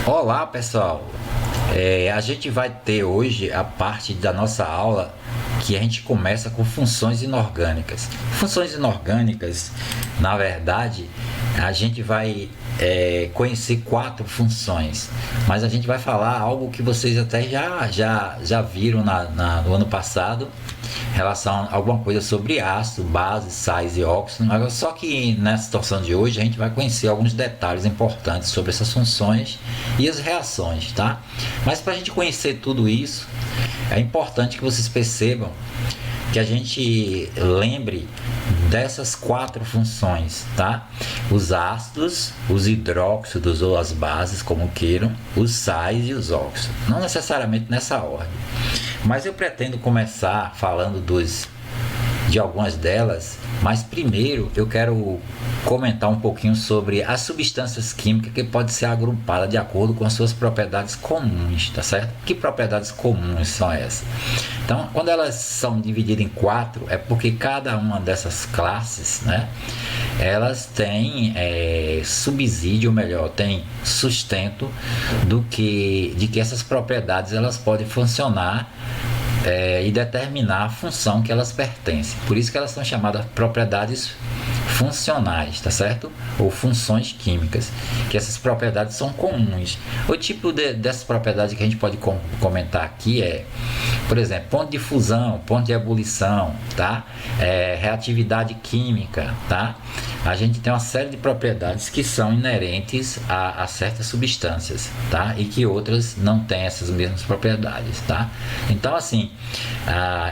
Olá pessoal, a gente vai ter hoje a parte da nossa aula que a gente começa com funções inorgânicas. Funções inorgânicas, na verdade, a gente vai conhecer 4 funções, mas a gente vai falar algo que vocês até já viram no ano passado, em relação a alguma coisa sobre ácido, base, sais e óxido. Só que nessa situação de hoje a gente vai conhecer alguns detalhes importantes sobre essas funções e as reações, tá? Mas para a gente conhecer tudo isso, é importante que vocês percebam que a gente lembre dessas 4 funções, tá? Os ácidos, os hidróxidos ou as bases, como queiram, os sais e os óxidos. Não necessariamente nessa ordem. Mas eu pretendo começar falando de algumas delas, mas primeiro eu quero comentar um pouquinho sobre as substâncias químicas que podem ser agrupadas de acordo com as suas propriedades comuns, tá certo? Que propriedades comuns são essas? Então, quando elas são divididas em 4, é porque cada uma dessas classes, né, elas têm subsídio, ou melhor, tem sustento de que essas propriedades elas podem funcionar e determinar a função que elas pertencem. Por isso que elas são chamadas propriedades funcionais, tá certo? Ou funções químicas, que essas propriedades são comuns. O tipo dessas propriedades que a gente pode comentar aqui é, por exemplo, ponto de fusão, ponto de ebulição, tá? Reatividade química, tá? A gente tem uma série de propriedades que são inerentes a certas substâncias, tá? E que outras não têm essas mesmas propriedades, tá? Então, assim,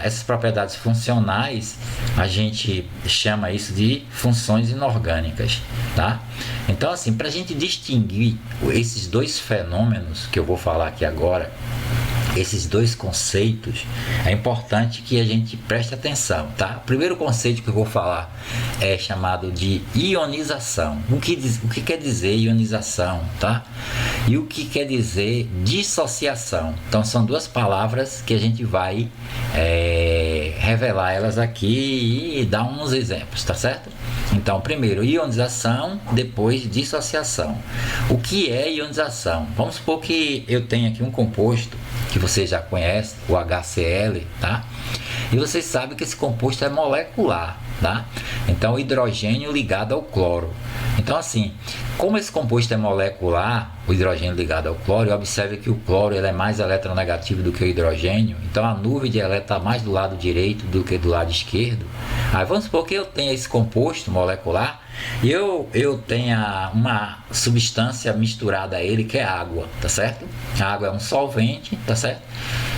essas propriedades funcionais, a gente chama isso de funções inorgânicas, tá? Então, assim, para a gente distinguir esses dois fenômenos que eu vou falar aqui agora, esses dois conceitos, é importante que a gente preste atenção, tá? O primeiro conceito que eu vou falar é chamado de ionização. O que quer dizer ionização, tá? E o que quer dizer dissociação. Então, são duas palavras que a gente vai revelar elas aqui e dar uns exemplos, tá certo? Então, primeiro ionização, depois dissociação. O que é ionização? Vamos supor que eu tenho aqui um composto que vocês já conhecem, o HCl, tá? E vocês sabem que esse composto é molecular, tá? Então, o hidrogênio ligado ao cloro. Então, assim, como esse composto é molecular, o hidrogênio ligado ao cloro, observe que o cloro ele é mais eletronegativo do que o hidrogênio, então a nuvem de elétrons está mais do lado direito do que do lado esquerdo. Aí vamos supor que eu tenha esse composto molecular e eu tenha uma substância misturada a ele, que é água, tá certo? A água é um solvente, tá certo?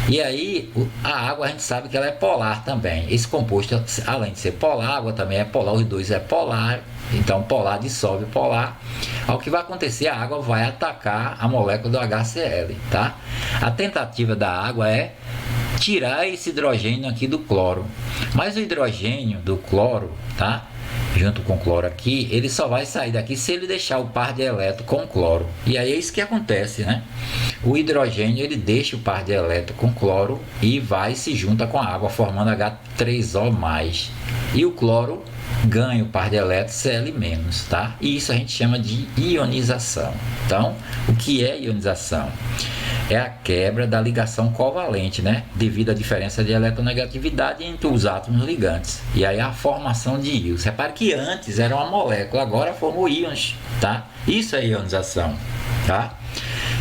E aí, a água a gente sabe que ela é polar também. Esse composto, além de ser polar, a água também é polar, os dois é polar. Então, polar dissolve polar. O que vai acontecer, a água vai atacar a molécula do HCl, tá? A tentativa da água é tirar esse hidrogênio aqui do cloro. Mas o hidrogênio do cloro, tá? Junto com o cloro aqui, ele só vai sair daqui se ele deixar o par de elétron com o cloro. E aí é isso que acontece, né? O hidrogênio, ele deixa o par de elétron com cloro e vai se junta com a água, formando H3O+. E o cloro ganha o par de elétrons Cl-, tá? E isso a gente chama de ionização. Então, o que é ionização? É a quebra da ligação covalente, né? Devido à diferença de eletronegatividade entre os átomos ligantes. E aí a formação de íons. Repare que antes era uma molécula, agora formou íons, tá? Isso é ionização, tá?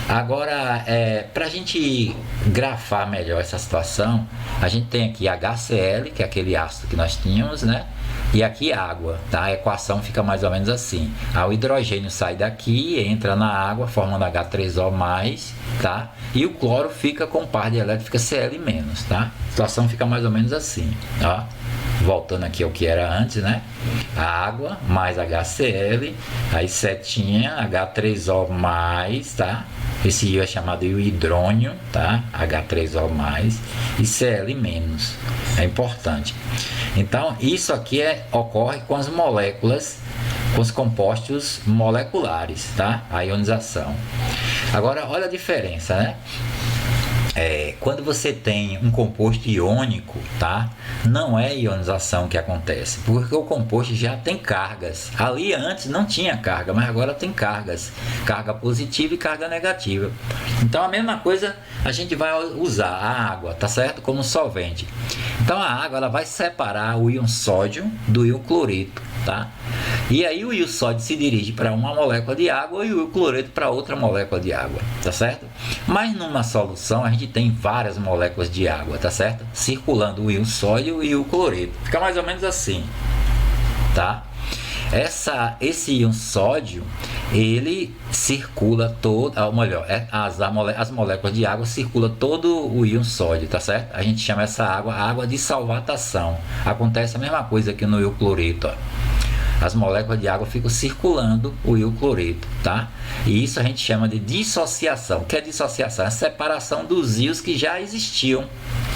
Agora, para a gente grafar melhor essa situação, a gente tem aqui HCl, que é aquele ácido que nós tínhamos, né? E aqui água, tá? A equação fica mais ou menos assim. O hidrogênio sai daqui, entra na água, formando H3O+, tá? E o cloro fica com par de elétrons, fica Cl-, tá? A situação fica mais ou menos assim, ó. Voltando aqui ao que era antes, né? A água mais HCl, aí setinha, H3O+, tá? Esse íon é chamado de hidrônio, tá? H3O+, e Cl-. É importante. Então, isso aqui ocorre com as moléculas, com os compostos moleculares, tá? A ionização. Agora, olha a diferença, né? Quando você tem um composto iônico, tá? Não é ionização que acontece, porque o composto já tem cargas. Ali antes não tinha carga, mas agora tem cargas, carga positiva e carga negativa. Então a mesma coisa a gente vai usar a água, tá certo? Como solvente. Então a água ela vai separar o íon sódio do íon cloreto, tá? E aí o íon sódio se dirige para uma molécula de água e o íon cloreto para outra molécula de água, tá certo? Mas numa solução a gente tem várias moléculas de água, tá certo? Circulando o íon sódio e o cloreto. Fica mais ou menos assim, tá? Esse íon sódio, ele circula todo, ou melhor, as moléculas de água circulam todo o íon sódio, tá certo? A gente chama essa água de solvatação. Acontece a mesma coisa aqui no íon cloreto, ó. As moléculas de água ficam circulando o íon cloreto, tá? E isso a gente chama de dissociação. O que é dissociação? É a separação dos íons que já existiam,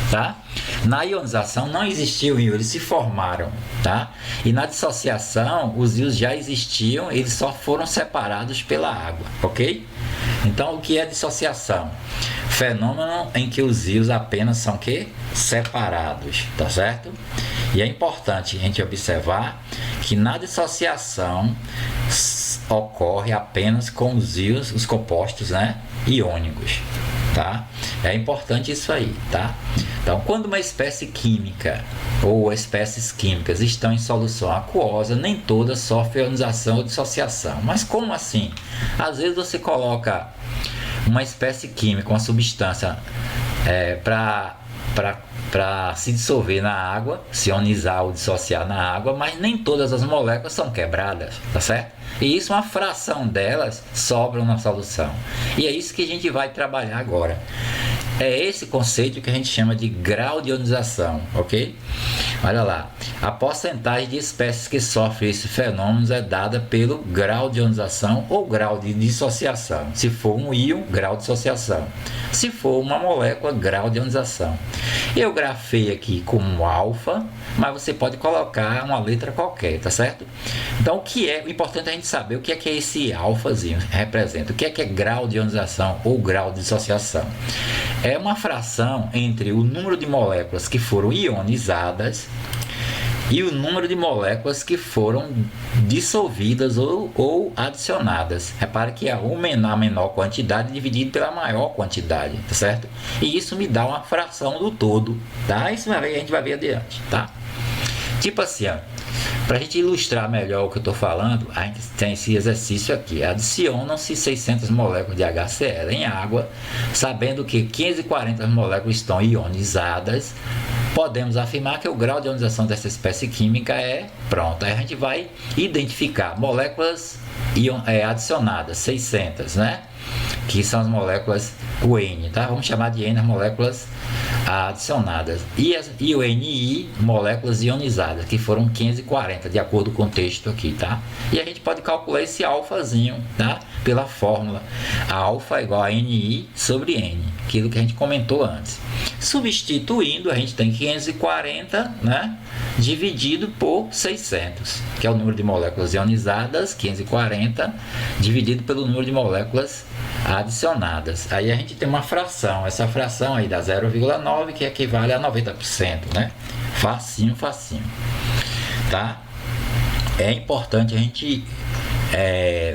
tá? Na ionização não existiam íons, eles se formaram, tá? E na dissociação, os íons já existiam, eles só foram separados pela água, ok? Então, o que é dissociação? Fenômeno em que os íons apenas são separados, tá certo? E é importante a gente observar que na dissociação ocorre apenas com os íons, os compostos, né, iônicos, tá? É importante isso aí, tá? Então, quando uma espécie química ou espécies químicas estão em solução aquosa, nem todas sofrem ionização ou dissociação. Mas como assim? Às vezes você coloca uma espécie química, uma substância para se dissolver na água, se ionizar ou dissociar na água, mas nem todas as moléculas são quebradas, tá certo? E isso, uma fração delas sobram na solução. E é isso que a gente vai trabalhar agora. É esse conceito que a gente chama de grau de ionização, ok? Olha lá, a porcentagem de espécies que sofrem esses fenômenos é dada pelo grau de ionização ou grau de dissociação. Se for um íon, grau de dissociação. Se for uma molécula, grau de ionização. Eu grafei aqui como alfa, mas você pode colocar uma letra qualquer, tá certo? Então, o importante é a gente saber o que é esse alfazinho representa. O que é grau de ionização ou grau de dissociação? É uma fração entre o número de moléculas que foram ionizadas e o número de moléculas que foram dissolvidas ou adicionadas. Repare que a menor quantidade dividido pela maior quantidade, tá certo? E isso me dá uma fração do todo, tá? Isso a gente vai ver adiante, tá? Tipo assim, ó, para a gente ilustrar melhor o que eu estou falando, a gente tem esse exercício aqui. Adicionam-se 600 moléculas de HCl em água, sabendo que 540 moléculas estão ionizadas. Podemos afirmar que o grau de ionização dessa espécie química é pronto. Aí a gente vai identificar moléculas adicionadas, 600, né? Que são as moléculas, o N, tá? Vamos chamar de N as moléculas adicionadas. E o NI, moléculas ionizadas, que foram 540, de acordo com o texto aqui, tá? E a gente pode calcular esse alfazinho, tá? Pela fórmula. A alfa é igual a NI sobre N, aquilo que a gente comentou antes. Substituindo, a gente tem 540, né? Dividido por 600, que é o número de moléculas ionizadas, 540, dividido pelo número de moléculas adicionadas. Aí a gente tem uma fração, essa fração aí dá 0,9, que equivale a 90%, né? Facinho, facinho, tá? É importante a gente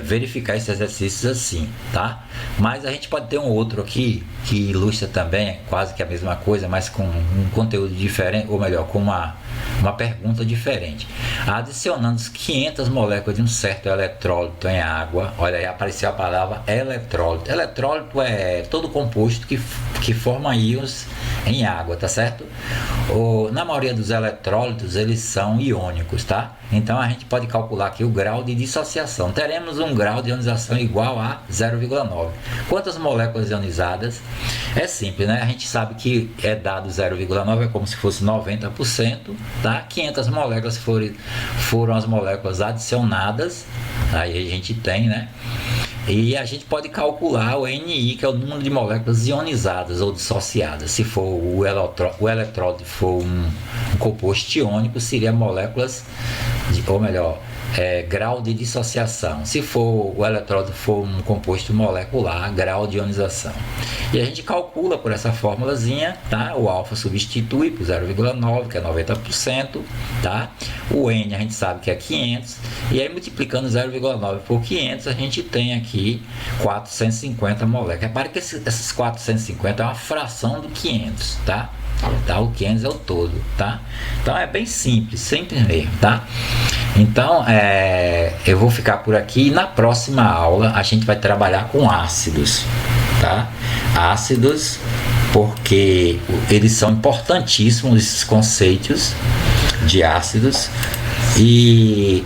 verificar esses exercícios assim, tá? Mas a gente pode ter um outro aqui que ilustra também quase que a mesma coisa, mas com um conteúdo diferente, ou melhor, com uma pergunta diferente. Adicionando 500 moléculas de um certo eletrólito em água, olha aí, apareceu a palavra eletrólito. Eletrólito é todo composto que forma íons em água, tá certo? Na maioria dos eletrólitos, eles são iônicos, tá? Então a gente pode calcular aqui o grau de dissociação. Teremos um grau de ionização igual a 0,9. Quantas moléculas ionizadas? É simples, né? A gente sabe que é dado 0,9, é como se fosse 90%, tá? 500 moléculas foram as moléculas adicionadas, aí a gente tem, né? E a gente pode calcular o NI, que é o número de moléculas ionizadas ou dissociadas. Se for o eletrólito for um composto iônico, seria moléculas, ou melhor, grau de dissociação. Se for o eletródo for um composto molecular, grau de ionização. E a gente calcula por essa formulazinha, tá? O alfa substitui por 0,9, que é 90%, tá? O N a gente sabe que é 500, e aí multiplicando 0,9 por 500, a gente tem aqui 450 moléculas. Repare que esses 450 é uma fração do 500, tá? Tá? O 500 é o todo, tá? Então é bem simples mesmo, tá? Então eu vou ficar por aqui, e na próxima aula a gente vai trabalhar com ácidos, tá? Ácidos, porque eles são importantíssimos, esses conceitos de ácidos, e